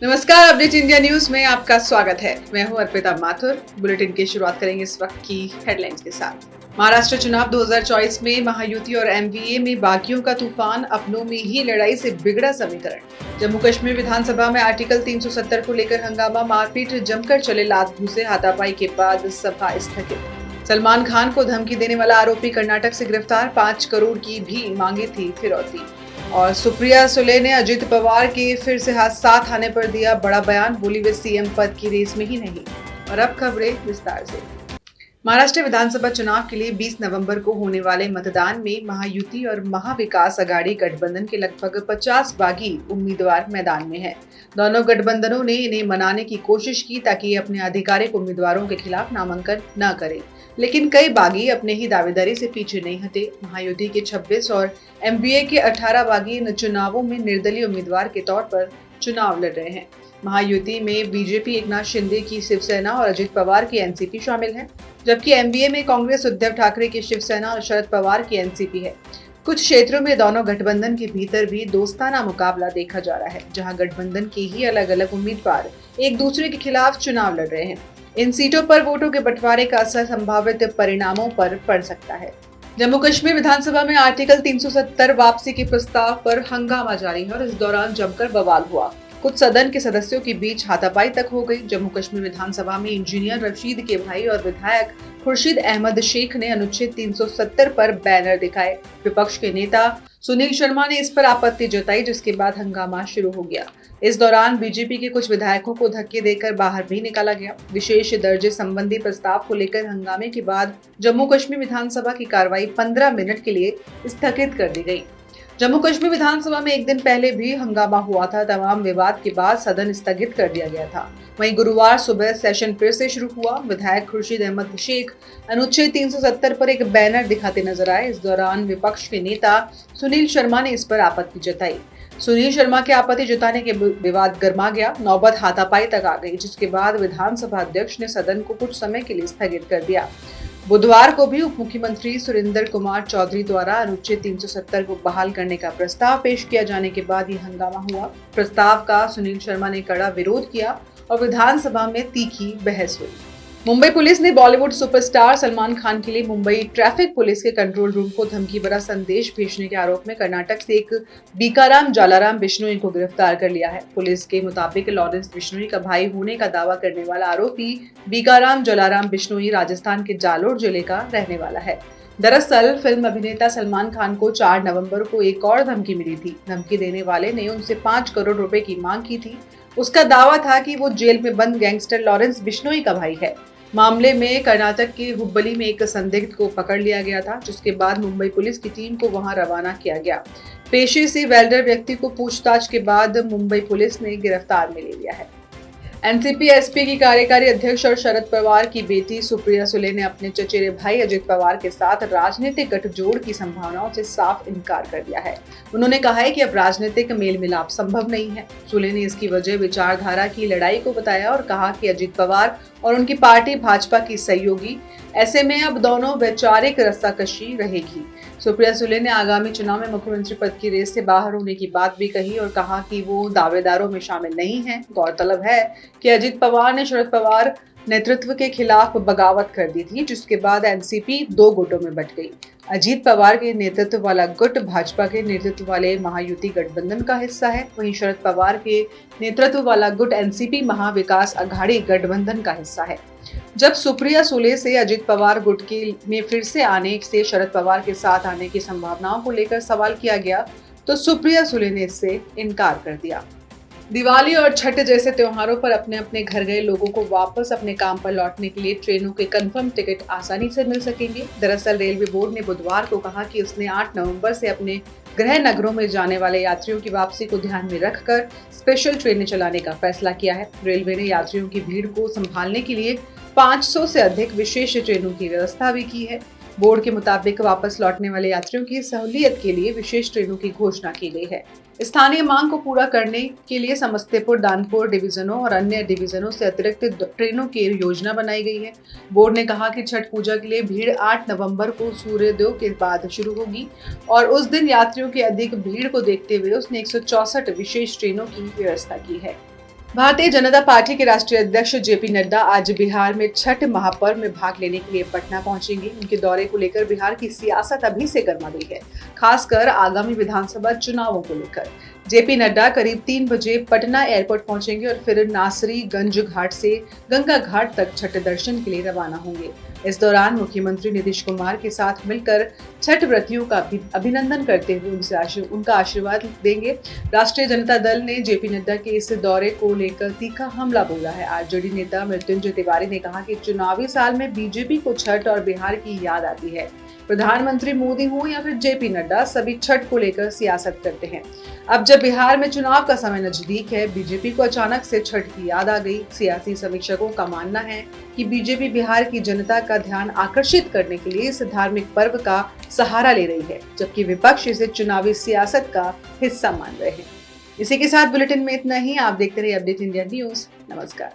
नमस्कार, update India news में आपका स्वागत है। मैं हूं अर्पिता माथुर। बुलेटिन की शुरुआत करेंगे इस वक्त की हेडलाइंस के साथ। महाराष्ट्र चुनाव 2024 में महायुति और एमवीए में बागियों का तूफान, अपनों में ही लड़ाई से बिगड़ा समीकरण। जम्मू कश्मीर विधानसभा में आर्टिकल 370 को लेकर हंगामा, मारपीट जमकर चले, लात घूसे हाथापाई के बाद सभा स्थगित। सलमान खान को धमकी देने वाला आरोपी कर्नाटक से गिरफ्तार, 5 करोड़ की भी मांगी थी फिरौती। और सुप्रिया सुले ने अजित पवार के फिर से साथ आने पर दिया बड़ा बयान, बोली वे सीएम पद की रेस में ही नहीं। और अब खबरें विस्तार से। महाराष्ट्र विधानसभा चुनाव के लिए 20 नवंबर को होने वाले मतदान में महायुति और महाविकास अघाड़ी गठबंधन के लगभग 50 बागी उम्मीदवार मैदान में हैं। दोनों गठबंधनों ने इन्हें मनाने की कोशिश की ताकि ये अपने आधिकारिक उम्मीदवारों के खिलाफ नामांकन न करें, लेकिन कई बागी अपने ही दावेदारी से पीछे नहीं हटे। महायुति के 26 और एमवीए के 18 बागी इन चुनावों में निर्दलीय उम्मीदवार के तौर पर चुनाव लड़ रहे हैं। महायुति में बीजेपी एकनाथ शिंदे की शिवसेना और अजित पवार की एनसीपी शामिल है, जबकि एमवीए में कांग्रेस उद्धव ठाकरे की शिवसेना और शरद पवार की एनसीपी है। कुछ क्षेत्रों में दोनों गठबंधन के भीतर भी दोस्ताना मुकाबला देखा जा रहा है, जहां गठबंधन के ही अलग अलग उम्मीदवार एक दूसरे के खिलाफ चुनाव लड़ रहे हैं। इन सीटों पर वोटों के बंटवारे का असर संभावित परिणामों पर पड़ सकता है। जम्मू कश्मीर विधानसभा में आर्टिकल 370 वापसी के प्रस्ताव पर हंगामा जारी है और इस दौरान जमकर बवाल हुआ। कुछ सदन के सदस्यों के बीच हाथापाई तक हो गई। जम्मू कश्मीर विधानसभा में इंजीनियर रशीद के भाई और विधायक खुर्शीद अहमद शेख ने अनुच्छेद 370 पर बैनर दिखाए। विपक्ष के नेता सुनील शर्मा ने इस पर आपत्ति जताई, जिसके बाद हंगामा शुरू हो गया। इस दौरान बीजेपी के कुछ विधायकों को धक्के देकर बाहर भी निकाला गया। विशेष दर्जे संबंधी प्रस्ताव को लेकर हंगामे के बाद जम्मू कश्मीर विधानसभा की कार्रवाई 15 मिनट के लिए स्थगित कर दी गई। जम्मू कश्मीर विधानसभा में एक दिन पहले भी हंगामा हुआ था। तमाम विवाद के बाद सदन स्थगित कर दिया गया था। वहीं गुरुवार सुबह सेशन फिर से शुरू हुआ। विधायक खुर्शीद अहमद शेख अनुच्छेद 370 पर एक बैनर दिखाते नजर आए। इस दौरान विपक्ष के नेता सुनील शर्मा ने इस पर आपत्ति जताई। सुनील शर्मा के आपत्ति जताने के विवाद गर्मा गया। नौबत हाथापाई तक आ गई, जिसके बाद विधानसभा अध्यक्ष ने सदन को कुछ समय के लिए स्थगित कर दिया। बुधवार को भी उप मुख्यमंत्री सुरेंद्र कुमार चौधरी द्वारा अनुच्छेद 370 को बहाल करने का प्रस्ताव पेश किया जाने के बाद ये हंगामा हुआ। प्रस्ताव का सुनील शर्मा ने कड़ा विरोध किया और विधानसभा में तीखी बहस हुई। मुंबई पुलिस ने बॉलीवुड सुपरस्टार सलमान खान के लिए मुंबई ट्रैफिक पुलिस के कंट्रोल रूम को धमकी भरा संदेश भेजने के आरोप में कर्नाटक से एक बीकाराम जालाराम बिश्नोई को गिरफ्तार कर लिया है। पुलिस के मुताबिक लॉरेंस बिश्नोई का भाई होने का दावा करने वाला आरोपी बीकाराम जालाराम बिश्नोई राजस्थान के जालोर जिले का रहने वाला है। दरअसल फिल्म अभिनेता सलमान खान को 4 नवंबर को एक और धमकी मिली थी। धमकी देने वाले ने उनसे 5 करोड़ रुपए की मांग की थी। उसका दावा था कि वो जेल में बंद गैंगस्टर लॉरेंस बिश्नोई का भाई है। मामले में कर्नाटक के हुब्बली में एक संदिग्ध को पकड़ लिया गया था, जिसके बाद मुंबई पुलिस की टीम को वहां रवाना किया गया। पेशे से वेल्डर व्यक्ति को पूछताछ के बाद मुंबई पुलिस ने गिरफ्तार में ले लिया है। एनसीपी एसपी की कार्यकारी अध्यक्ष और शरद पवार की बेटी सुप्रिया सुले ने अपने चचेरे भाई अजित पवार के साथ राजनीतिक गठजोड़ की संभावनाओं से साफ इनकार कर दिया है। उन्होंने कहा है कि अब राजनीतिक मेल मिलाप संभव नहीं है। सुले ने इसकी वजह विचारधारा की लड़ाई को बताया और कहा कि अजित पवार और उनकी पार्टी भाजपा की सहयोगी, ऐसे में अब दोनों वैचारिक रस्साकशी रहेगी। सुप्रिया सुले ने आगामी चुनाव में मुख्यमंत्री पद की रेस से बाहर होने की बात भी कही और कहा कि वो दावेदारों में शामिल नहीं है। गौरतलब है कि अजित पवार ने शरद पवार नेतृत्व के खिलाफ बगावत कर दी थी, जिसके बाद एनसीपी 2 गुटों में बंट गई। अजित पवार के नेतृत्व वाला गुट भाजपा के नेतृत्व वाले महायुति गठबंधन का हिस्सा है, वहीं शरद पवार के नेतृत्व वाला गुट एनसीपी महाविकास अघाड़ी गठबंधन का हिस्सा है। जब सुप्रिया सुले से अजित पवार गुट के में फिर से आने से शरद पवार के साथ आने की संभावनाओं को लेकर सवाल किया गया, तो सुप्रिया सुले ने इससे इनकार कर दिया। दिवाली और छठ जैसे त्योहारों पर अपने अपने घर गए लोगों को वापस अपने काम पर लौटने के लिए ट्रेनों के कंफर्म टिकट आसानी से मिल सकेंगे। दरअसल रेलवे बोर्ड ने बुधवार को कहा कि उसने 8 नवंबर से अपने गृह नगरों में जाने वाले यात्रियों की वापसी को ध्यान में रखकर स्पेशल ट्रेनें चलाने का फैसला किया है। रेलवे ने यात्रियों की भीड़ को संभालने के लिए 500 से अधिक विशेष ट्रेनों की व्यवस्था भी की है। बोर्ड के मुताबिक वापस लौटने वाले यात्रियों की सहूलियत के लिए विशेष ट्रेनों की घोषणा की गई है। स्थानीय मांग को पूरा करने के लिए समस्तीपुर, दानपुर डिवीजनों और अन्य डिवीजनों से अतिरिक्त ट्रेनों की योजना बनाई गई है। बोर्ड ने कहा कि छठ पूजा के लिए भीड़ 8 नवंबर को सूर्योदय के बाद शुरू होगी और उस दिन यात्रियों की अधिक भीड़ को देखते हुए उसने 164 विशेष ट्रेनों की व्यवस्था की है। भारतीय जनता पार्टी के राष्ट्रीय अध्यक्ष जेपी नड्डा आज बिहार में छठ महापर्व में भाग लेने के लिए पटना पहुंचेंगे। उनके दौरे को लेकर बिहार की सियासत अभी से गर्मा गई है, खासकर आगामी विधानसभा चुनावों को लेकर। जेपी नड्डा करीब 3 बजे पटना एयरपोर्ट पहुंचेंगे और फिर नासरीगंज घाट से गंगा घाट तक छठ दर्शन के लिए रवाना होंगे। इस दौरान मुख्यमंत्री नीतीश कुमार के साथ मिलकर छठ व्रतियों का अभिनंदन करते हुए उनका आशीर्वाद देंगे। राष्ट्रीय जनता दल ने जेपी नड्डा के इस दौरे को लेकर तीखा हमला बोला है। आरजेडी नेता मृत्युंजय तिवारी ने कहा कि चुनावी साल में बीजेपी को छठ और बिहार की याद आती है। प्रधानमंत्री मोदी हो या फिर जेपी नड्डा, सभी छठ को लेकर सियासत करते हैं। अब जब बिहार में चुनाव का समय नजदीक है, बीजेपी को अचानक से छठ की याद आ गई। सियासी समीक्षकों का मानना है कि बीजेपी बिहार की जनता का ध्यान आकर्षित करने के लिए इस धार्मिक पर्व का सहारा ले रही है, जबकि विपक्ष इसे चुनावी सियासत का हिस्सा मान रहे हैं। इसी के साथ बुलेटिन में इतना ही। आप देखते रहिए अपडेट इंडिया न्यूज। नमस्कार।